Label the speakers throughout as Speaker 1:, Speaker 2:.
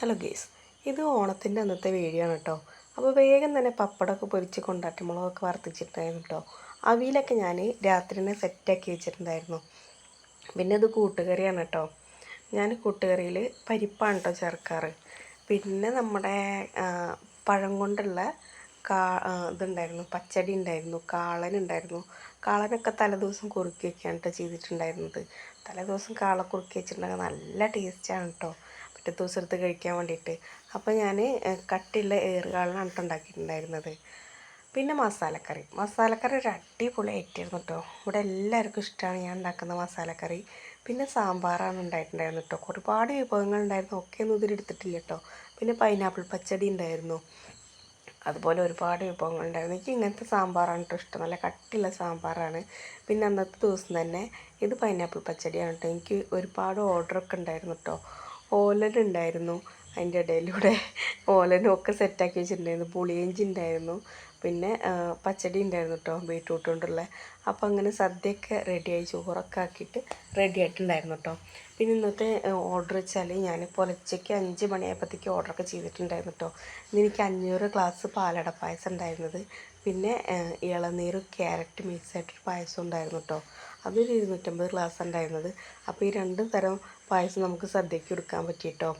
Speaker 1: Hello guys, ഇത് ഓണത്തിൻ്റെ അന്നത്തെ വീഡിയോ ആണ് കേട്ടോ. അപ്പോൾ വേഗം തന്നെ പപ്പടമൊക്കെ പൊരിച്ച് കൊണ്ടാട്ടി മുളകൊക്കെ വറുത്തിച്ചിട്ടുണ്ടായിരുന്നു കേട്ടോ. അവിയലൊക്കെ ഞാൻ രാത്രി തന്നെ സെറ്റാക്കി വെച്ചിട്ടുണ്ടായിരുന്നു. പിന്നെ ഇത് കൂട്ടുകറിയാണ് കേട്ടോ. ഞാൻ കൂട്ടുകറിയിൽ പരിപ്പാണ് കേട്ടോ ചേർക്കാറ്. പിന്നെ നമ്മുടെ പഴം കൊണ്ടുള്ള ഇതുണ്ടായിരുന്നു, പച്ചടി ഉണ്ടായിരുന്നു, കാളനുണ്ടായിരുന്നു. കാളനൊക്കെ തലേദിവസം കുറുക്കി വയ്ക്കുകയാണ് കേട്ടോ ചെയ്തിട്ടുണ്ടായിരുന്നത്. തലേദിവസം കാള കുറുക്കി വെച്ചിട്ടുണ്ടെങ്കിൽ നല്ല ടേസ്റ്റാണ് കേട്ടോ, പിറ്റേ ദിവസം എടുത്ത് കഴിക്കാൻ വേണ്ടിയിട്ട്. അപ്പോൾ ഞാൻ കട്ടിയുള്ള ഏറുകാളനാണ് കേട്ടോ ഉണ്ടാക്കിയിട്ടുണ്ടായിരുന്നത്. പിന്നെ മസാലക്കറി ഒരു അടിപൊളി ഐറ്റമായിരുന്നു കേട്ടോ. ഇവിടെ എല്ലാവർക്കും ഇഷ്ടമാണ് ഞാൻ ഉണ്ടാക്കുന്ന മസാലക്കറി. പിന്നെ സാമ്പാറാണ് ഉണ്ടായിട്ടുണ്ടായിരുന്നു കേട്ടോ. ഒരുപാട് വിഭവങ്ങൾ ഉണ്ടായിരുന്നു, ഒക്കെ ഒന്നും ഇതിലെടുത്തിട്ടില്ല കേട്ടോ. പിന്നെ പൈനാപ്പിൾ പച്ചടി ഉണ്ടായിരുന്നു. അതുപോലെ ഒരുപാട് വിഭവങ്ങളുണ്ടായിരുന്നു. എനിക്ക് ഇങ്ങനത്തെ സാമ്പാറാണ് കേട്ടോ ഇഷ്ടം, നല്ല കട്ടിയുള്ള സാമ്പാറാണ്. പിന്നെ അന്നത്തെ ദിവസം തന്നെ ഇത് പൈനാപ്പിൾ പച്ചടിയാണ് കേട്ടോ. എനിക്ക് ഒരുപാട് ഓർഡറൊക്കെ ഉണ്ടായിരുന്നു കേട്ടോ. ഓലനുണ്ടായിരുന്നു, അതിൻ്റെ ഇടയിലൂടെ ഓലനും ഒക്കെ സെറ്റാക്കി വെച്ചിട്ടുണ്ടായിരുന്നു. പുളിയിഞ്ചി ഉണ്ടായിരുന്നു, പിന്നെ പച്ചടി ഉണ്ടായിരുന്നു കേട്ടോ, ബീട്രൂട്ട് കൊണ്ടുള്ള. അപ്പോൾ അങ്ങനെ സദ്യയൊക്കെ റെഡിയായി, ചോറൊക്കെ ആക്കിയിട്ട് റെഡി ആയിട്ടുണ്ടായിരുന്നു കേട്ടോ. പിന്നെ ഇന്നത്തെ ഓർഡർ വെച്ചാൽ ഞാൻ പുലർച്ചയ്ക്ക് 5 മണിയായപ്പോഴത്തേക്ക് ഓർഡറൊക്കെ ചെയ്തിട്ടുണ്ടായിരുന്നു കേട്ടോ. ഇന്ന് എനിക്ക് 500 ഗ്ലാസ് പാലട പായസം ഉണ്ടായിരുന്നത്. പിന്നെ ഇളനീർ ക്യാരറ്റ് മിക്സായിട്ടൊരു പായസം ഉണ്ടായിരുന്നു കേട്ടോ. അതൊരു 250 ഗ്ലാസ് ഉണ്ടായിരുന്നത്. അപ്പോൾ ഈ 2 തരം പായസം നമുക്ക് സദ്യയ്ക്ക് എടുക്കാൻ പറ്റിയിട്ടോ.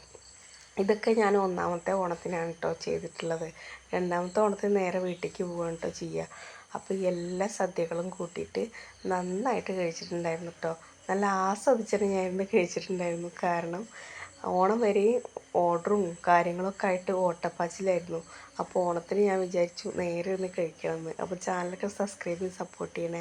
Speaker 1: ഇതൊക്കെ ഞാൻ ഒന്നാമത്തെ ഓണത്തിനാണ് കേട്ടോ ചെയ്തിട്ടുള്ളത്. രണ്ടാമത്തെ ഓണത്തിന് നേരെ വീട്ടിലേക്ക് പോവുകയാണ് കേട്ടോ ചെയ്യുക. അപ്പോൾ എല്ലാ സദ്യകളും കൂട്ടിയിട്ട് നന്നായിട്ട് കഴിച്ചിട്ടുണ്ടായിരുന്നു കേട്ടോ. നല്ല ആസ്വദിച്ചിട്ട് ഞാൻ ഇന്ന് കഴിച്ചിട്ടുണ്ടായിരുന്നു. കാരണം ഓണം വരെയും ഓർഡറും കാര്യങ്ങളൊക്കെ ആയിട്ട് ഓട്ടപ്പാച്ചിലായിരുന്നു. അപ്പോൾ ഓണത്തിന് ഞാൻ വിചാരിച്ചു നേരെ ഒന്ന് കഴിക്കണമെന്ന്. അപ്പോൾ ചാനലൊക്കെ സബ്സ്ക്രൈബ് ചെയ്ത് സപ്പോർട്ട് ചെയ്യണേ.